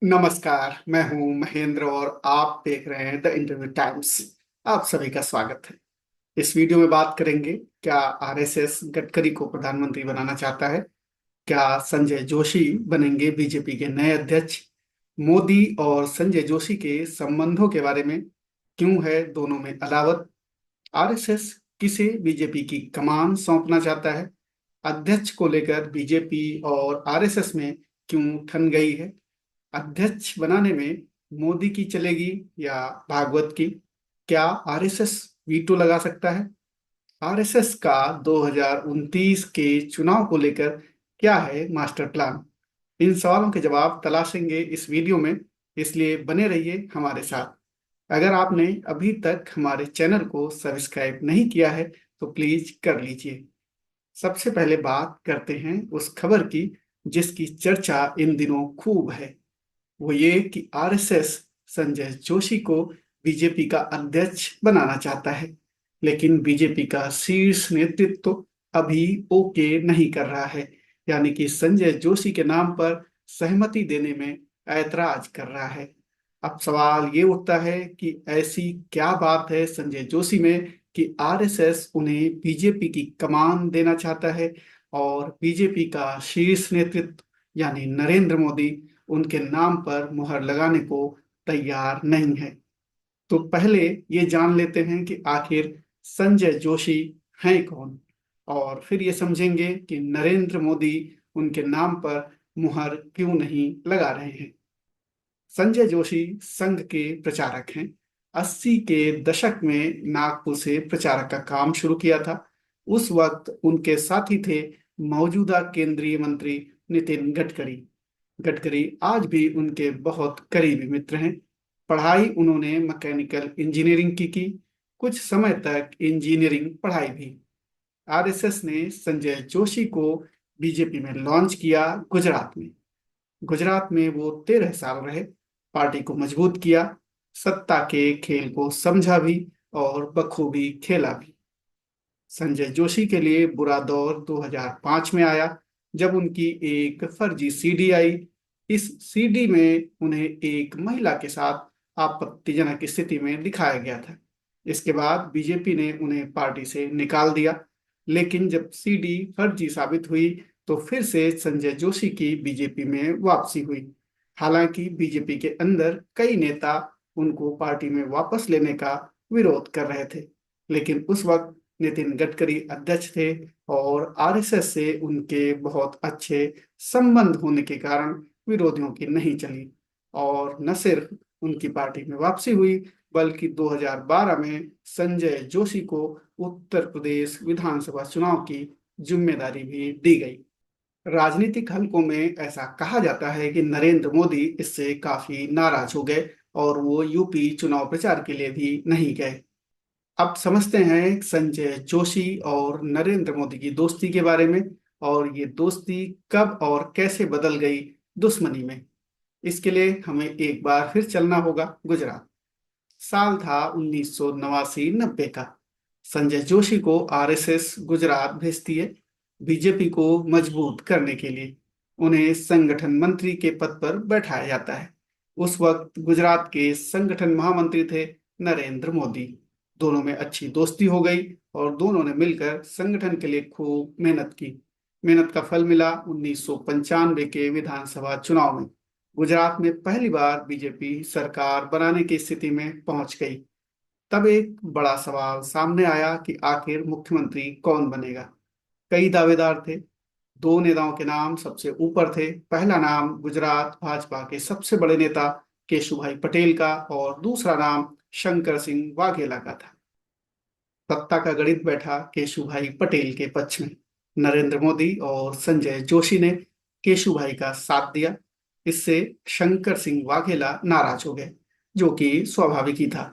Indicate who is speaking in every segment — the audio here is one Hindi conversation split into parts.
Speaker 1: नमस्कार। मैं हूं महेंद्र और आप देख रहे हैं द इंटरव्यू टाइम्स। आप सभी का स्वागत है। इस वीडियो में बात करेंगे, क्या आरएसएस गडकरी को प्रधानमंत्री बनाना चाहता है? क्या संजय जोशी बनेंगे बीजेपी के नए अध्यक्ष? मोदी और संजय जोशी के संबंधों के बारे में, क्यों है दोनों में अदावत? आरएसएस किसे बीजेपी की कमान सौंपना चाहता है? अध्यक्ष को लेकर बीजेपी और आरएसएस में क्यों ठन गई है? अध्यक्ष बनाने में मोदी की चलेगी या भागवत की? क्या आरएसएस वीटो लगा सकता है? आरएसएस का 2029 के चुनाव को लेकर क्या है मास्टर प्लान? इन सवालों के जवाब तलाशेंगे इस वीडियो में, इसलिए बने रहिए हमारे साथ। अगर आपने अभी तक हमारे चैनल को सब्सक्राइब नहीं किया है तो प्लीज कर लीजिए। सबसे पहले बात करते हैं उस खबर की जिसकी चर्चा इन दिनों खूब है। वो ये कि आरएसएस संजय जोशी को बीजेपी का अध्यक्ष बनाना चाहता है, लेकिन बीजेपी का शीर्ष नेतृत्व तो अभी ओके नहीं कर रहा है, यानी कि संजय जोशी के नाम पर सहमति देने में ऐतराज कर रहा है। अब सवाल ये उठता है कि ऐसी क्या बात है संजय जोशी में कि आरएसएस उन्हें बीजेपी की कमान देना चाहता है और बीजेपी का शीर्ष नेतृत्व यानी नरेंद्र मोदी उनके नाम पर मुहर लगाने को तैयार नहीं है। तो पहले ये जान लेते हैं कि आखिर संजय जोशी हैं कौन, और फिर ये समझेंगे कि नरेंद्र मोदी उनके नाम पर मुहर क्यों नहीं लगा रहे हैं। संजय जोशी संघ के प्रचारक हैं। 80 के दशक में नागपुर से प्रचारक का काम शुरू किया था। उस वक्त उनके साथी थे मौजूदा केंद्रीय मंत्री नितिन गडकरी। गडकरी आज भी उनके बहुत करीबी मित्र हैं। पढ़ाई उन्होंने मैकेनिकल इंजीनियरिंग की। कुछ समय तक इंजीनियरिंग पढ़ाई भी। आरएसएस ने संजय जोशी को बीजेपी में लॉन्च किया गुजरात में। गुजरात में वो 13 साल रहे, पार्टी को मजबूत किया, सत्ता के खेल को समझा भी और बखूबी खेला भी। संजय जोशी के लिए बुरा दौर 2005 में आया, जब उनकी एक फर्जी सीडी आई। इस सीडी में उन्हें एक महिला के साथ आपत्तिजनक स्थिति में दिखाया गया था। इसके बाद बीजेपी ने उन्हें पार्टी से निकाल दिया। लेकिन जब सीडी फर्जी साबित हुई तो फिर से संजय जोशी की बीजेपी में वापसी हुई। हालांकि बीजेपी के अंदर कई नेता उनको पार्टी में वापस लेने का विरोध कर रहे थे, लेकिन उस वक्त नितिन गडकरी अध्यक्ष थे और आरएसएस से उनके बहुत अच्छे संबंध होने के कारण विरोधियों की नहीं चली और न सिर्फ उनकी पार्टी में वापसी हुई, बल्कि 2012 में संजय जोशी को उत्तर प्रदेश विधानसभा चुनाव की जिम्मेदारी भी दी गई। राजनीतिक हलकों में ऐसा कहा जाता है कि नरेंद्र मोदी इससे काफी नाराज हो गए और वो यूपी चुनाव प्रचार के लिए भी नहीं गए। अब समझते हैं संजय जोशी और नरेंद्र मोदी की दोस्ती के बारे में, और ये दोस्ती कब और कैसे बदल गई दुश्मनी में। इसके लिए हमें एक बार फिर चलना होगा गुजरात। साल था 1989-90 का। संजय जोशी को आरएसएस गुजरात भेजती है बीजेपी को मजबूत करने के लिए। उन्हें संगठन मंत्री के पद पर बैठाया जाता है। उस वक्त गुजरात के संगठन महामंत्री थे नरेंद्र मोदी। दोनों में अच्छी दोस्ती हो गई और दोनों ने मिलकर संगठन के लिए खूब मेहनत की। मेहनत का फल मिला 1995 के विधानसभा चुनाव में। गुजरात में पहली बार बीजेपी सरकार बनाने की स्थिति में पहुंच गई। तब एक बड़ा सवाल सामने आया कि आखिर मुख्यमंत्री कौन बनेगा। कई दावेदार थे। दो नेताओं के नाम सबसे ऊपर थे। पहला नाम गुजरात भाजपा के सबसे बड़े नेता केशुभाई पटेल का और दूसरा नाम शंकर सिंह वाघेला का था। सत्ता का गणित बैठा केशुभाई पटेल के पक्ष में। नरेंद्र मोदी और संजय जोशी ने केशुभाई का साथ दिया। इससे शंकर सिंह वाघेला नाराज हो गए, जो कि स्वाभाविक ही था।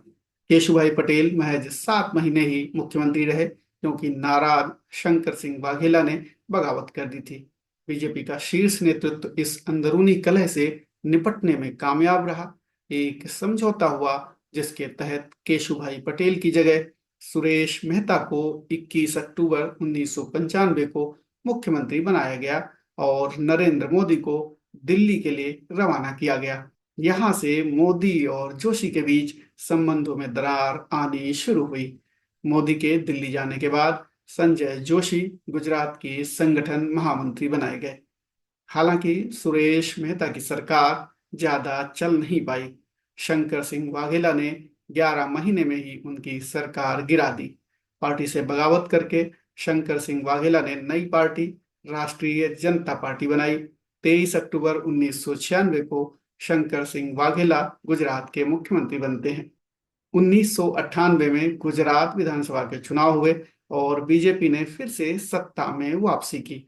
Speaker 1: केशुभाई पटेल महज 7 महीने ही मुख्यमंत्री रहे, क्योंकि नाराज शंकर सिंह वाघेला ने बगावत कर दी थी। बीजेपी का शीर्ष नेतृत्व इस अंदरूनी कलह से निपटने में कामयाब रहा। एक समझौता हुआ जिसके तहत केशुभाई पटेल की जगह सुरेश मेहता को 21 अक्टूबर 1995 को मुख्यमंत्री बनाया गया और नरेंद्र मोदी को दिल्ली के लिए रवाना किया गया। यहाँ से मोदी और जोशी के बीच संबंधों में दरार आनी शुरू हुई। मोदी के दिल्ली जाने के बाद संजय जोशी गुजरात के संगठन महामंत्री बनाए गए। हालांकि सुरेश मेहता की सरकार ज्यादा चल नहीं पाई। शंकर सिंह वाघेला ने 11 महीने में ही उनकी सरकार गिरा दी। पार्टी से बगावत करके शंकर सिंह वाघेला ने नई पार्टी राष्ट्रीय जनता पार्टी बनाई। 23 अक्टूबर 1996 को शंकर सिंह वाघेला गुजरात के मुख्यमंत्री बनते हैं। 1998 में गुजरात विधानसभा के चुनाव हुए और बीजेपी ने फिर से सत्ता में वापसी की।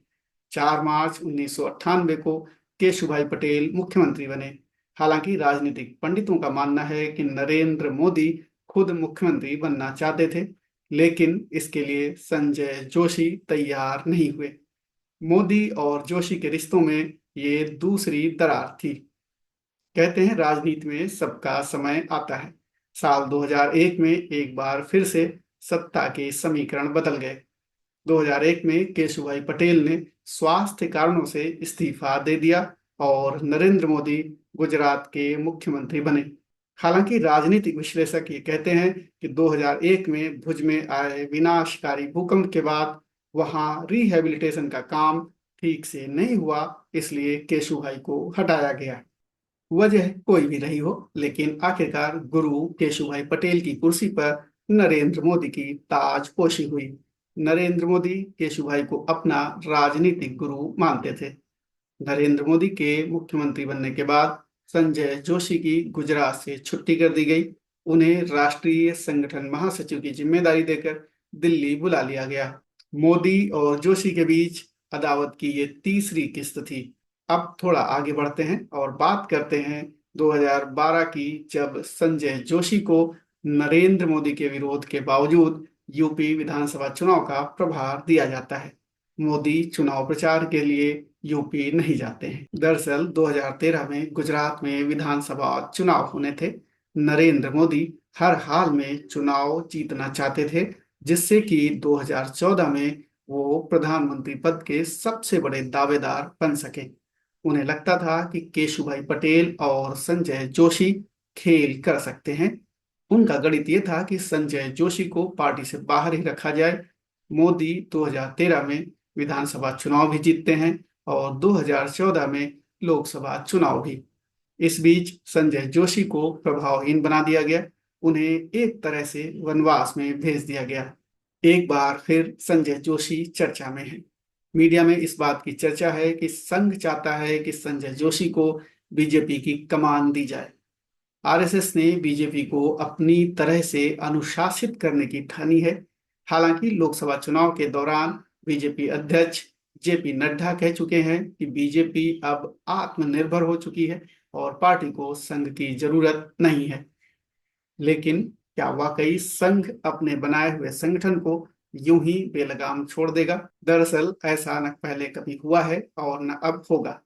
Speaker 1: 4 मार्च 1998 को केशुभाई पटेल मुख्यमंत्री बने। हालांकि राजनीतिक पंडितों का मानना है कि नरेंद्र मोदी खुद मुख्यमंत्री बनना चाहते थे, लेकिन इसके लिए संजय जोशी तैयार नहीं हुए। मोदी और जोशी के रिश्तों में ये दूसरी दरार थी। कहते हैं राजनीति में सबका समय आता है। साल 2001 में एक बार फिर से सत्ता के समीकरण बदल गए। 2001 में केशुभाई पटेल ने स्वास्थ्य कारणों से इस्तीफा दे दिया और नरेंद्र मोदी गुजरात के मुख्यमंत्री बने। हालांकि राजनीतिक विश्लेषक ये कहते हैं कि 2001 में भुज में आए विनाशकारी भूकंप के बाद वहां रिहैबिलिटेशन का काम ठीक से नहीं हुआ, इसलिए केशुभाई को हटाया गया। वजह कोई भी रही हो, लेकिन आखिरकार गुरु केशुभाई पटेल की कुर्सी पर नरेंद्र मोदी की ताजपोशी हुई। नरेंद्र मोदी केशुभाई को अपना राजनीतिक गुरु मानते थे। नरेंद्र मोदी के मुख्यमंत्री बनने के बाद संजय जोशी की गुजरात से छुट्टी कर दी गई। उन्हें राष्ट्रीय संगठन महासचिव की जिम्मेदारी देकर दिल्ली बुला लिया गया। मोदी और जोशी के बीच अदावत की ये तीसरी किस्त थी। अब थोड़ा आगे बढ़ते हैं और बात करते हैं 2012 की, जब संजय जोशी को नरेंद्र मोदी के विरोध के बावजूद यूपी विधानसभा चुनाव का प्रभार दिया जाता है। मोदी चुनाव प्रचार के लिए यूपी नहीं जाते हैं। दरअसल 2013 में गुजरात में विधानसभा चुनाव होने थे। नरेंद्र मोदी हर हाल में चुनाव जीतना चाहते थे, जिससे कि 2014 में वो प्रधानमंत्री पद के सबसे बड़े दावेदार बन सके। उन्हें लगता था कि केशुभाई पटेल और संजय जोशी खेल कर सकते हैं। उनका गणित ये था कि संजय जोशी को पार्टी से बाहर ही रखा जाए। मोदी 2013 में विधानसभा चुनाव भी जीतते हैं और 2014 में लोकसभा चुनाव भी। इस बीच संजय जोशी को प्रभावहीन बना दिया गया। उन्हें एक तरह से वनवास में भेज दिया गया। एक बार फिर संजय जोशी चर्चा में है। मीडिया में इस बात की चर्चा है कि संघ चाहता है कि संजय जोशी को बीजेपी की कमान दी जाए। आरएसएस ने बीजेपी को अपनी तरह से अनुशासित करने की ठानी है। हालांकि लोकसभा चुनाव के दौरान बीजेपी अध्यक्ष जेपी नड्डा कह चुके हैं कि बीजेपी अब आत्मनिर्भर हो चुकी है और पार्टी को संघ की जरूरत नहीं है। लेकिन क्या वाकई संघ अपने बनाए हुए संगठन को यूं ही बेलगाम छोड़ देगा? दरअसल ऐसा न पहले कभी हुआ है और न अब होगा।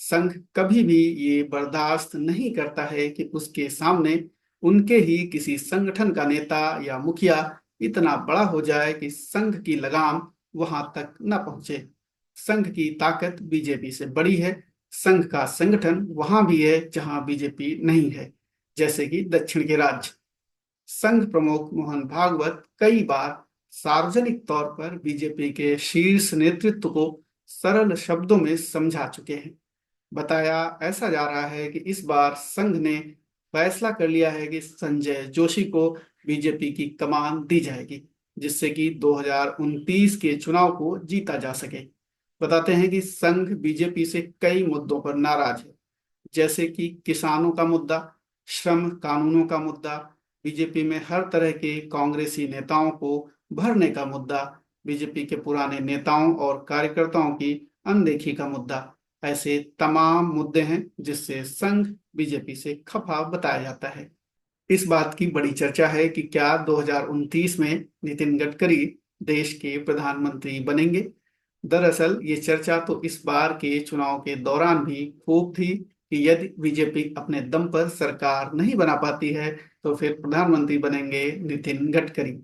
Speaker 1: संघ कभी भी ये बर्दाश्त नहीं करता है कि उसके सामने उनके ही किसी संगठन का नेता या मुखिया इतना बड़ा हो जाए कि संघ की लगाम वहां तक न पहुंचे। संघ की ताकत बीजेपी से बड़ी है। संघ का संगठन वहां भी है जहां बीजेपी नहीं है, जैसे कि दक्षिण के राज्य। संघ प्रमुख मोहन भागवत कई बार सार्वजनिक तौर पर बीजेपी के शीर्ष नेतृत्व को सरल शब्दों में समझा चुके हैं। बताया ऐसा जा रहा है कि इस बार संघ ने फैसला कर लिया है कि संजय जोशी को बीजेपी की कमान दी जाएगी, जिससे कि 2029 के चुनाव को जीता जा सके। बताते हैं कि संघ बीजेपी से कई मुद्दों पर नाराज है, जैसे कि किसानों का मुद्दा, श्रम कानूनों का मुद्दा, बीजेपी में हर तरह के कांग्रेसी नेताओं को भरने का मुद्दा, बीजेपी के पुराने नेताओं और कार्यकर्ताओं की अनदेखी का मुद्दा। ऐसे तमाम मुद्दे हैं जिससे संघ बीजेपी से खफा बताया जाता है। इस बात की बड़ी चर्चा है कि क्या 2029 में नितिन गडकरी देश के प्रधानमंत्री बनेंगे। दरअसल ये चर्चा तो इस बार के चुनाव के दौरान भी खूब थी कि यदि बीजेपी अपने दम पर सरकार नहीं बना पाती है तो फिर प्रधानमंत्री बनेंगे नितिन गडकरी।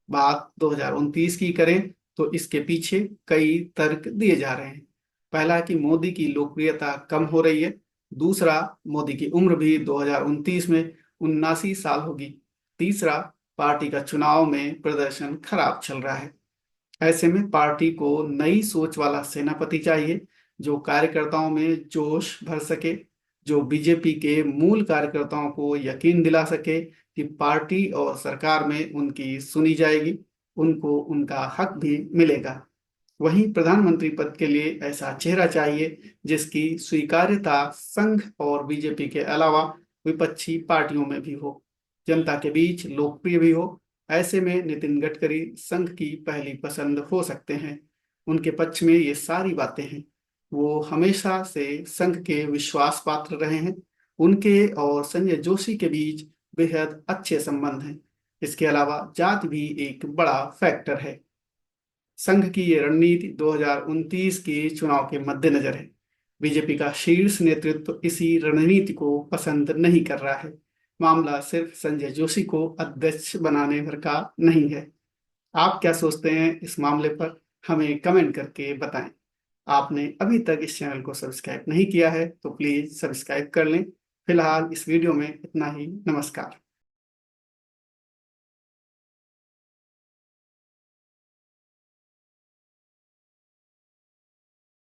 Speaker 1: बात 2029 की करें तो इसके पीछे कई तर्क दिए जा रहे हैं। पहला कि मोदी की लोकप्रियता कम हो रही है। दूसरा, मोदी की उम्र भी 2029 में 79 साल होगी। तीसरा, पार्टी का चुनाव में प्रदर्शन खराब चल रहा है। ऐसे में पार्टी को नई सोच वाला सेनापति चाहिए, जो कार्यकर्ताओं में जोश भर सके, जो बीजेपी के मूल कार्यकर्ताओं को यकीन दिला सके कि पार्टी और सरकार में उनकी सुनी जाएगी, उनको उनका हक भी मिलेगा। वहीं प्रधानमंत्री पद के लिए ऐसा चेहरा चाहिए जिसकी स्वीकार्यता संघ और बीजेपी के अलावा विपक्षी पार्टियों में भी हो, जनता के बीच लोकप्रिय भी हो। ऐसे में नितिन गडकरी संघ की पहली पसंद हो सकते हैं। उनके पक्ष में ये सारी बातें हैं। वो हमेशा से संघ के विश्वास पात्र रहे हैं। उनके और संजय जोशी के बीच बेहद अच्छे संबंध हैं। इसके अलावा जाति भी एक बड़ा फैक्टर है। संघ की ये रणनीति 2029 के चुनाव के मद्देनजर है। बीजेपी का शीर्ष नेतृत्व इसी रणनीति को पसंद नहीं कर रहा है। मामला सिर्फ संजय जोशी को अध्यक्ष बनाने भर का नहीं है। आप क्या सोचते हैं इस मामले पर? हमें कमेंट करके बताएं। आपने अभी तक इस चैनल को सब्सक्राइब नहीं किया है तो प्लीज सब्सक्राइब कर लें। फिलहाल इस वीडियो में इतना ही। नमस्कार।